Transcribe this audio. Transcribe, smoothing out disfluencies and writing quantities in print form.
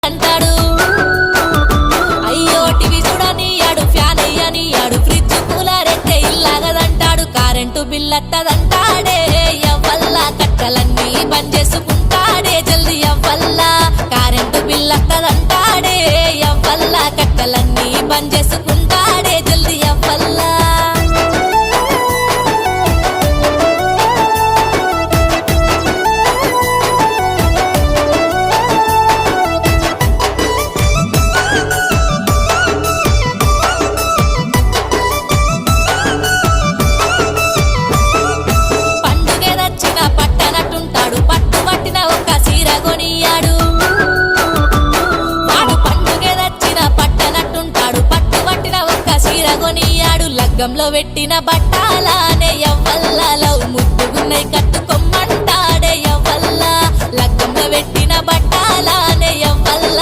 అద్దంటాడు. అయ్యో TV చూడనియాడు, fan అయ్యనియాడు, fridge cooler ఎత్తే ఇల్లాగదంటాడు. Current బిల్లత్తదంటాడే, ఎవ్వల్ల కట్టలన్నీ బంద్ చేసుకుంటాడే. జల్ది ఎవ్వల్ల కరెంటు బిల్లత్తదంటాడే, ఎవ్వల్ల కట్టలన్నీ బంద్ చేసుకుంటాడే. జల్ది ఎవ్వల్ల పండుగదచ్చిన పట్టనట్టుంటాడు, పట్టు పట్టిన ఒక్క సీర కొనియాడు. వాడు పండుగదచ్చిన పట్టనట్టుంటాడు, పట్టు పట్టిన ఒక్క సీర కొనియాడు. లగ్గంలో పెట్టిన బట్టాలానే ఎవ్వల్ల లవ్ ముద్దుగున్నై కట్టుకొమ్మంటాడే.